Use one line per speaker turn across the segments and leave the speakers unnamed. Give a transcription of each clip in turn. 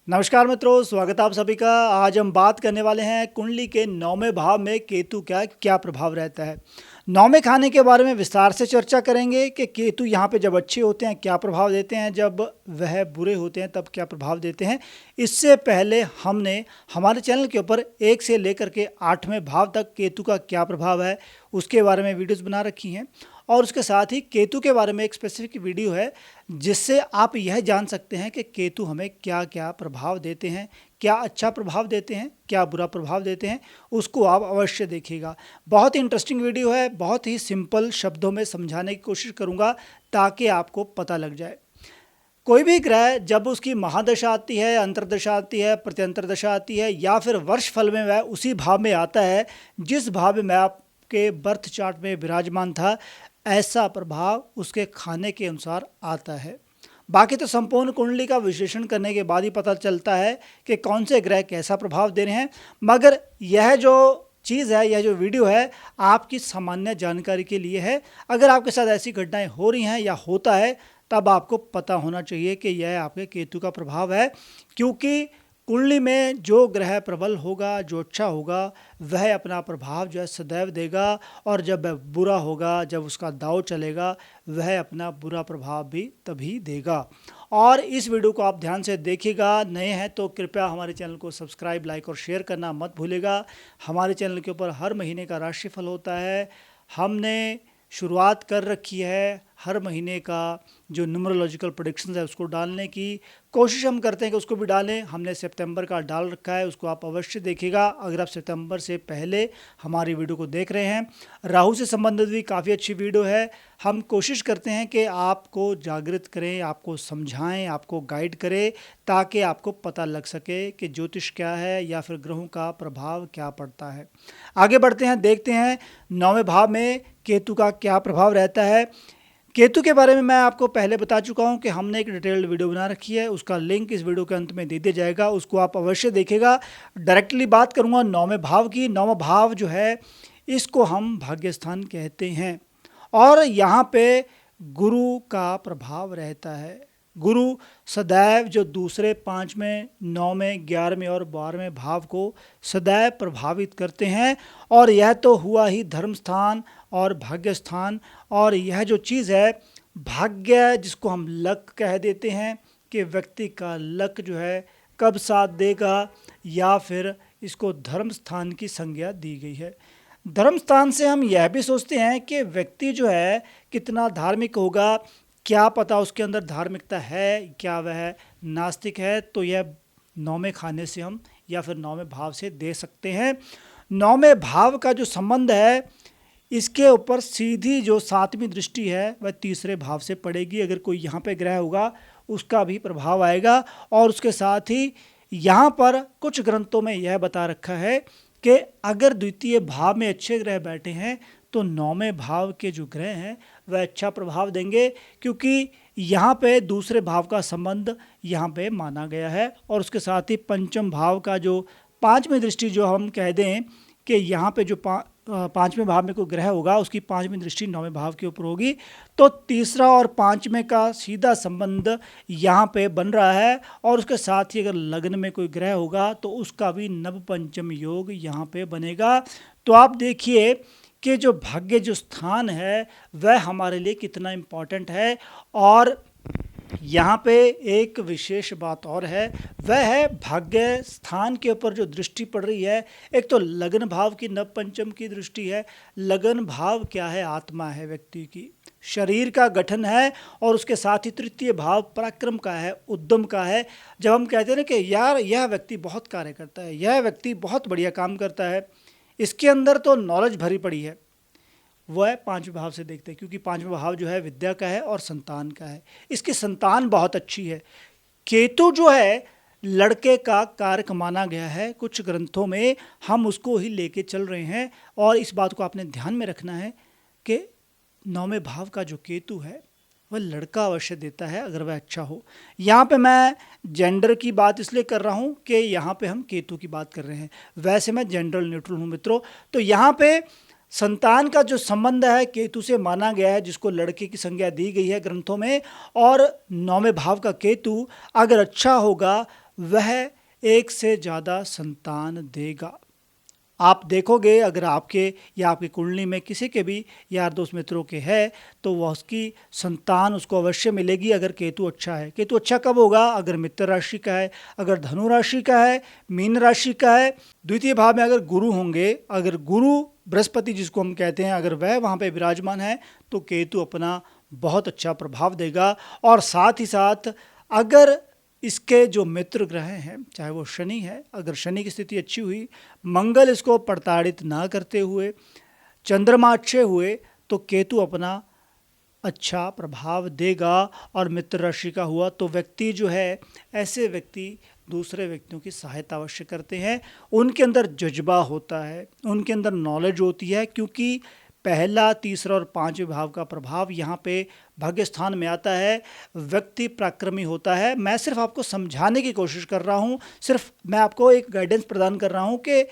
नमस्कार मित्रों, स्वागत है आप सभी का। आज हम बात करने वाले हैं कुंडली के 9वें भाव में केतु का क्या प्रभाव रहता है। 9वें खाने के बारे में विस्तार से चर्चा करेंगे कि केतु यहाँ पे जब अच्छे होते हैं क्या प्रभाव देते हैं, जब वह बुरे होते हैं तब क्या प्रभाव देते हैं। इससे पहले हमने हमारे चैनल के ऊपर 1 से लेकर के 8वें भाव तक केतु का क्या प्रभाव है उसके बारे में वीडियोज़ बना रखी हैं, और उसके साथ ही केतु के बारे में एक स्पेसिफिक वीडियो है जिससे आप यह जान सकते हैं कि केतु हमें क्या क्या प्रभाव देते हैं, क्या अच्छा प्रभाव देते हैं, क्या बुरा प्रभाव देते हैं। उसको आप अवश्य देखिएगा। बहुत ही इंटरेस्टिंग वीडियो है, बहुत ही सिंपल शब्दों में समझाने की कोशिश करूँगा ताकि आपको पता लग जाए। कोई भी ग्रह जब उसकी महादशा आती है, अंतर्दशा आती है, प्रत्यंतर दशा आती है या फिर वर्ष फल में वह उसी भाव में आता है जिस भाव में आपके बर्थ चार्ट में विराजमान था, ऐसा प्रभाव उसके खाने के अनुसार आता है। बाकी तो संपूर्ण कुंडली का विश्लेषण करने के बाद ही पता चलता है कि कौन से ग्रह कैसा प्रभाव दे रहे हैं, मगर यह जो चीज़ है, यह जो वीडियो है आपकी सामान्य जानकारी के लिए है। अगर आपके साथ ऐसी घटनाएं हो रही हैं या होता है तब आपको पता होना चाहिए कि यह आपके केतु का प्रभाव है, क्योंकि कुंडली में जो ग्रह प्रबल होगा, जो अच्छा होगा, वह अपना प्रभाव जो है सदैव देगा, और जब वह बुरा होगा, जब उसका दांव चलेगा, वह अपना बुरा प्रभाव भी तभी देगा। और इस वीडियो को आप ध्यान से देखिएगा। नए हैं तो कृपया हमारे चैनल को सब्सक्राइब, लाइक और शेयर करना मत भूलिएगा। हमारे चैनल के ऊपर हर महीने का राशिफल होता है। हमने शुरुआत कर रखी है हर महीने का जो न्यूमरोलॉजिकल प्रेडिक्शंस है उसको डालने की कोशिश हम करते हैं कि उसको भी डालें। हमने सितंबर का डाल रखा है, उसको आप अवश्य देखिएगा अगर आप सितंबर से पहले हमारी वीडियो को देख रहे हैं। राहु से संबंधित भी काफ़ी अच्छी वीडियो है। हम कोशिश करते हैं कि आपको जागृत करें, आपको समझाएं, आपको गाइड करें ताकि आपको पता लग सके कि ज्योतिष क्या है या फिर ग्रहों का प्रभाव क्या पड़ता है। आगे बढ़ते हैं, देखते हैं 9वें भाव में केतु का क्या प्रभाव रहता है। केतु के बारे में मैं आपको पहले बता चुका हूं कि हमने एक डिटेल्ड वीडियो बना रखी है, उसका लिंक इस वीडियो के अंत में दे दिया जाएगा, उसको आप अवश्य देखिएगा। डायरेक्टली बात करूंगा 9वें भाव की। 9वां भाव जो है इसको हम भाग्यस्थान कहते हैं, और यहाँ पे गुरु का प्रभाव रहता है। गुरु सदैव जो दूसरे, 5वें, 9वें, 11वें और 12वें भाव को सदैव प्रभावित करते हैं, और यह तो हुआ ही धर्म स्थान और भाग्य स्थान। और यह जो चीज़ है भाग्य, जिसको हम लक कह देते हैं कि व्यक्ति का लक जो है कब साथ देगा, या फिर इसको धर्म स्थान की संज्ञा दी गई है। धर्म स्थान से हम यह भी सोचते हैं कि व्यक्ति जो है कितना धार्मिक होगा, क्या पता उसके अंदर धार्मिकता है, क्या वह नास्तिक है, तो यह 9वें खाने से हम या फिर 9वें भाव से दे सकते हैं। 9वें भाव का जो संबंध है इसके ऊपर सीधी जो 7वीं दृष्टि है वह तीसरे भाव से पड़ेगी। अगर कोई यहाँ पे ग्रह होगा उसका भी प्रभाव आएगा। और उसके साथ ही यहाँ पर कुछ ग्रंथों में यह बता रखा है कि अगर द्वितीय भाव में अच्छे ग्रह बैठे हैं तो 9वें भाव के जो ग्रह हैं वह अच्छा प्रभाव देंगे, क्योंकि यहाँ पे दूसरे भाव का संबंध यहाँ पे माना गया है। और उसके साथ ही पंचम भाव का जो 5वीं दृष्टि, जो हम कह दें कि यहाँ पे जो 5वें भाव में कोई ग्रह होगा उसकी 5वीं दृष्टि 9वें भाव के ऊपर होगी, तो तीसरा और 5वें का सीधा संबंध यहाँ पे बन रहा है। और उसके साथ ही अगर लग्न में कोई ग्रह होगा तो उसका भी नव पंचम योग यहाँ पे बनेगा। तो आप देखिए कि जो भाग्य जो स्थान है वह हमारे लिए कितना इम्पोर्टेंट है। और यहाँ पे एक विशेष बात और है, वह है भाग्य स्थान के ऊपर जो दृष्टि पड़ रही है। एक तो लगन भाव की नव पंचम की दृष्टि है। लगन भाव क्या है? आत्मा है, व्यक्ति की शरीर का गठन है। और उसके साथ ही तृतीय भाव पराक्रम का है, उद्यम का है। जब हम कहते हैं ना कि यार यह व्यक्ति बहुत कार्य करता है, यह व्यक्ति बहुत बढ़िया काम करता है, इसके अंदर तो नॉलेज भरी पड़ी है, वह 5वें भाव से देखते हैं, क्योंकि 5वां भाव जो है विद्या का है और संतान का है। इसकी संतान बहुत अच्छी है। केतु जो है लड़के का कारक माना गया है, कुछ ग्रंथों में हम उसको ही लेके चल रहे हैं। और इस बात को आपने ध्यान में रखना है कि 9वें भाव का जो केतु है वह लड़का अवश्य देता है अगर वह अच्छा हो। यहाँ पे मैं जेंडर की बात इसलिए कर रहा हूँ कि यहाँ पे हम केतु की बात कर रहे हैं, वैसे मैं जेंडर न्यूट्रल हूँ मित्रों। तो यहाँ पे संतान का जो संबंध है केतु से माना गया है, जिसको लड़के की संज्ञा दी गई है ग्रंथों में। और 9वें भाव का केतु अगर अच्छा होगा वह एक से ज़्यादा संतान देगा। आप देखोगे अगर आपके या आपकी कुंडली में किसी के भी यार दोस्त मित्रों के है तो वह उसकी संतान उसको अवश्य मिलेगी अगर केतु अच्छा है। केतु अच्छा कब होगा? अगर मित्र राशि का है, अगर धनु राशि का है, मीन राशि का है। द्वितीय भाव में अगर गुरु होंगे, अगर गुरु बृहस्पति जिसको हम कहते हैं अगर वह वहाँ पे विराजमान है तो केतु अपना बहुत अच्छा प्रभाव देगा। और साथ ही साथ अगर इसके जो मित्र ग्रह हैं, चाहे वो शनि है, अगर शनि की स्थिति अच्छी हुई, मंगल इसको प्रताड़ित ना करते हुए, चंद्रमा अच्छे हुए, तो केतु अपना अच्छा प्रभाव देगा। और मित्र राशि का हुआ तो व्यक्ति जो है, ऐसे व्यक्ति दूसरे व्यक्तियों की सहायता अवश्य करते हैं। उनके अंदर जज्बा होता है, उनके अंदर नॉलेज होती है, क्योंकि पहला, तीसरा और पांचवें भाव का प्रभाव यहाँ पे भाग्य स्थान में आता है। व्यक्ति पराक्रमी होता है। मैं सिर्फ आपको समझाने की कोशिश कर रहा हूँ, सिर्फ मैं आपको एक गाइडेंस प्रदान कर रहा हूँ कि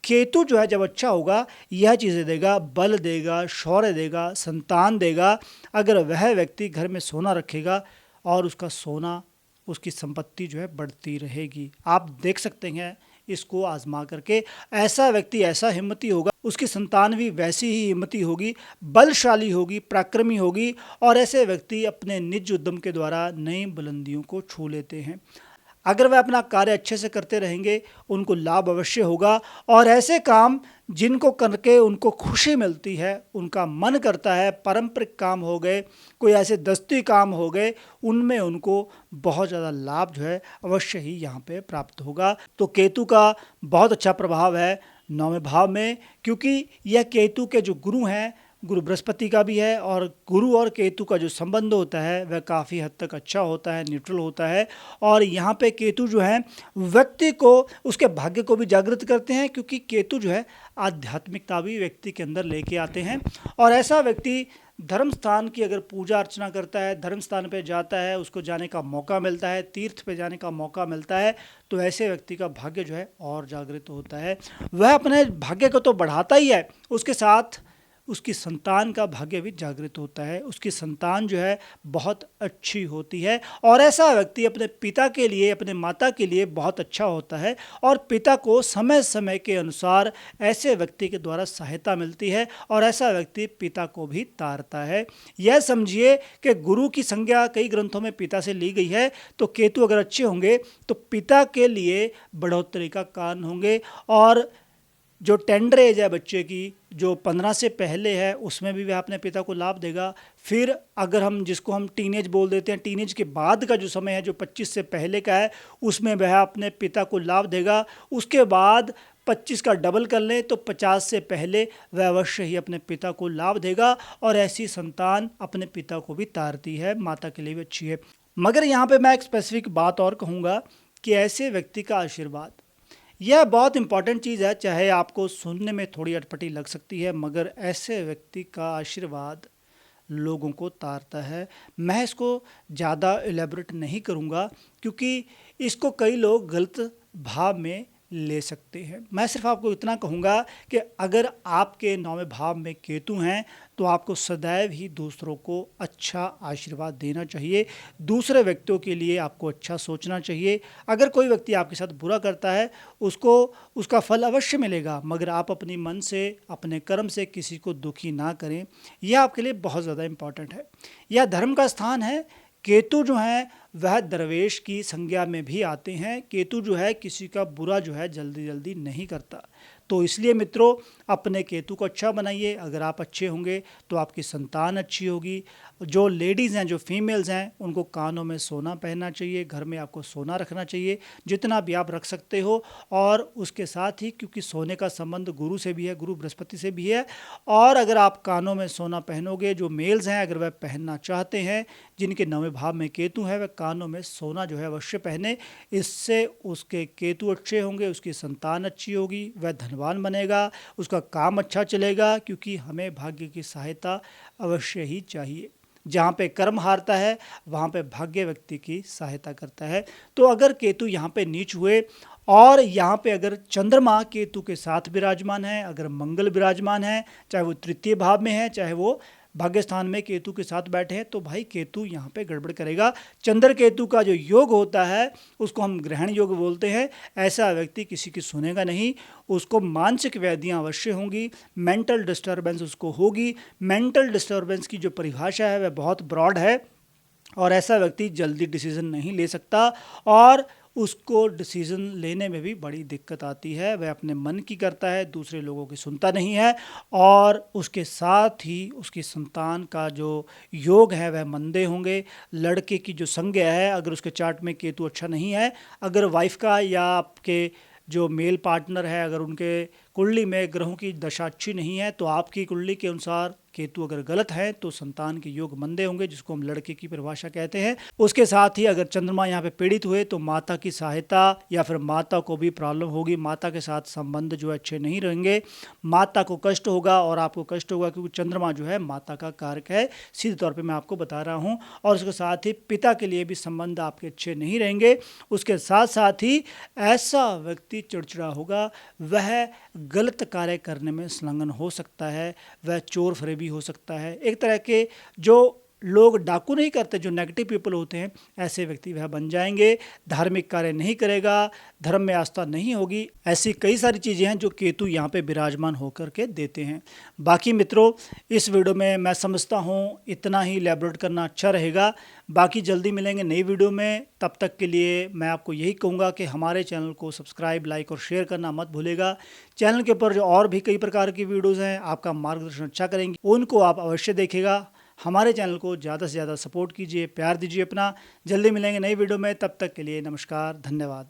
केतु जो है जब अच्छा होगा यह चीज़ें देगा, बल देगा, शौर्य देगा, संतान देगा। अगर वह व्यक्ति घर में सोना रखेगा और उसका सोना, उसकी संपत्ति जो है बढ़ती रहेगी। आप देख सकते हैं इसको आजमा करके। ऐसा व्यक्ति ऐसा हिम्मती होगा, उसकी संतान भी वैसी ही हिम्मती होगी, बलशाली होगी, पराक्रमी होगी। और ऐसे व्यक्ति अपने निज उद्यम के द्वारा नई बुलंदियों को छू लेते हैं। अगर वह अपना कार्य अच्छे से करते रहेंगे उनको लाभ अवश्य होगा। और ऐसे काम जिनको करके उनको खुशी मिलती है, उनका मन करता है, पारंपरिक काम हो गए, कोई ऐसे दस्ती काम हो गए, उनमें उनको बहुत ज़्यादा लाभ जो है अवश्य ही यहाँ पे प्राप्त होगा। तो केतु का बहुत अच्छा प्रभाव है 9वें भाव में, क्योंकि यह केतु के जो गुरु हैं, गुरु बृहस्पति का भी है, और गुरु और केतु का जो संबंध होता है वह काफ़ी हद तक अच्छा होता है, न्यूट्रल होता है। और यहाँ पे केतु जो है व्यक्ति को, उसके भाग्य को भी जागृत करते हैं, क्योंकि केतु जो है आध्यात्मिकता भी व्यक्ति के अंदर लेके आते हैं। और ऐसा व्यक्ति धर्म स्थान की अगर पूजा अर्चना करता है, धर्म स्थान पे जाता है, उसको जाने का मौका मिलता है, तीर्थ पे जाने का मौका मिलता है, तो ऐसे व्यक्ति का भाग्य जो है और जागृत होता है। वह अपने भाग्य को तो बढ़ाता ही है, उसके साथ उसकी संतान का भाग्य भी जागृत होता है। उसकी संतान जो है बहुत अच्छी होती है। और ऐसा व्यक्ति अपने पिता के लिए, अपने माता के लिए बहुत अच्छा होता है। और पिता को समय समय के अनुसार ऐसे व्यक्ति के द्वारा सहायता मिलती है, और ऐसा व्यक्ति पिता को भी तारता है। यह समझिए कि गुरु की संज्ञा कई ग्रंथों में पिता से ली गई है। तो केतु अगर अच्छे होंगे तो पिता के लिए बढ़ोतरी का कारण होंगे। और जो टेंडर एज है बच्चे की, जो 15 से पहले है, उसमें भी वह अपने पिता को लाभ देगा। फिर अगर हम, जिसको हम टीनेज बोल देते हैं, टीनेज के बाद का जो समय है, जो 25 से पहले का है, उसमें वह अपने पिता को लाभ देगा। उसके बाद 25 का डबल कर लें तो 50 से पहले वह अवश्य ही अपने पिता को लाभ देगा। और ऐसी संतान अपने पिता को भी तारती है, माता के लिए भी अच्छी है। मगर यहाँ पे मैं एक स्पेसिफिक बात और कहूँगा कि ऐसे व्यक्ति का आशीर्वाद, यह बहुत इंपॉर्टेंट चीज़ है। चाहे आपको सुनने में थोड़ी अटपटी लग सकती है, मगर ऐसे व्यक्ति का आशीर्वाद लोगों को तारता है। मैं इसको ज़्यादा एलेबोरेट नहीं करूँगा, क्योंकि इसको कई लोग गलत भाव में ले सकते हैं। मैं सिर्फ आपको इतना कहूँगा कि अगर आपके 9वें भाव में केतु हैं तो आपको सदैव ही दूसरों को अच्छा आशीर्वाद देना चाहिए। दूसरे व्यक्तियों के लिए आपको अच्छा सोचना चाहिए। अगर कोई व्यक्ति आपके साथ बुरा करता है, उसको उसका फल अवश्य मिलेगा, मगर आप अपनी मन से, अपने कर्म से किसी को दुखी ना करें। यह आपके लिए बहुत ज़्यादा इम्पॉर्टेंट है। यह धर्म का स्थान है। केतु जो है वह दरवेश की संज्ञा में भी आते हैं। केतु जो है किसी का बुरा जो है जल्दी जल्दी नहीं करता। तो इसलिए मित्रों, अपने केतु को अच्छा बनाइए। अगर आप अच्छे होंगे तो आपकी संतान अच्छी होगी। जो लेडीज़ हैं, जो फीमेल्स हैं, उनको कानों में सोना पहनना चाहिए, घर में आपको सोना रखना चाहिए, जितना भी आप रख सकते हो। और उसके साथ ही, क्योंकि सोने का संबंध गुरु से भी है, गुरु बृहस्पति से भी है, और अगर आप कानों में सोना पहनोगे, जो मेल्स हैं अगर वह पहनना चाहते हैं, जिनके 9वें भाव में केतु है, वह कानों में सोना जो है अवश्य पहने। इससे उसके केतु अच्छे होंगे, उसकी संतान अच्छी होगी, वह धनवान बनेगा, उसका काम अच्छा चलेगा, क्योंकि हमें भाग्य की सहायता अवश्य ही चाहिए। जहाँ पे कर्म हारता है वहाँ पे भाग्य व्यक्ति की सहायता करता है। तो अगर केतु यहाँ पे नीच हुए, और यहाँ पे अगर चंद्रमा केतु के साथ विराजमान है, अगर मंगल विराजमान है, चाहे वो तृतीय भाव में है, चाहे वो भाग्य स्थान में केतु के साथ बैठे हैं तो भाई केतु यहाँ पे गड़बड़ करेगा। चंद्र केतु का जो योग होता है उसको हम ग्रहण योग बोलते हैं। ऐसा व्यक्ति किसी की सुनेगा नहीं, उसको मानसिक व्याधियाँ अवश्य होंगी, मेंटल डिस्टर्बेंस उसको होगी। मेंटल डिस्टर्बेंस की जो परिभाषा है वह बहुत ब्रॉड है और ऐसा व्यक्ति जल्दी डिसीजन नहीं ले सकता और उसको डिसीजन लेने में भी बड़ी दिक्कत आती है। वह अपने मन की करता है, दूसरे लोगों की सुनता नहीं है और उसके साथ ही उसकी संतान का जो योग है वह मंदे होंगे। लड़के की जो संज्ञा है, अगर उसके चार्ट में केतु अच्छा नहीं है, अगर वाइफ का या आपके जो मेल पार्टनर है अगर उनके कुंडली में ग्रहों की दशा अच्छी नहीं है तो आपकी कुंडली के अनुसार केतु अगर गलत है तो संतान के योग मंदे होंगे, जिसको हम लड़के की परिभाषा कहते हैं। उसके साथ ही अगर चंद्रमा यहाँ पे पीड़ित हुए तो माता की सहायता या फिर माता को भी प्रॉब्लम होगी, माता के साथ संबंध जो है अच्छे नहीं रहेंगे, माता को कष्ट होगा और आपको कष्ट होगा क्योंकि चंद्रमा जो है माता का कारक है, सीधे तौर पर मैं आपको बता रहा हूँ। और उसके साथ ही पिता के लिए भी संबंध आपके अच्छे नहीं रहेंगे। उसके साथ साथ ही ऐसा व्यक्ति चिड़चिड़ा होगा, वह गलत कार्य करने में संलग्न हो सकता है, वह चोर फरेबी हो सकता है। एक तरह के जो लोग डाकू नहीं करते, जो नेगेटिव पीपल होते हैं, ऐसे व्यक्ति वह बन जाएंगे। धार्मिक कार्य नहीं करेगा, धर्म में आस्था नहीं होगी। ऐसी कई सारी चीज़ें हैं जो केतु यहाँ पे विराजमान होकर के देते हैं। बाकी मित्रों, इस वीडियो में मैं समझता हूँ इतना ही एलैबोरेट करना अच्छा रहेगा। बाकी जल्दी मिलेंगे नई वीडियो में, तब तक के लिए मैं आपको यही कहूँगा कि हमारे चैनल को सब्सक्राइब, लाइक और शेयर करना मत भूलेगा। चैनल के ऊपर जो और भी कई प्रकार की वीडियोज़ हैं आपका मार्गदर्शन अच्छा करेंगे, उनको आप अवश्य देखिएगा। हमारे चैनल को ज़्यादा से ज़्यादा सपोर्ट कीजिए, प्यार दीजिए अपना। जल्दी मिलेंगे नई वीडियो में, तब तक के लिए नमस्कार, धन्यवाद।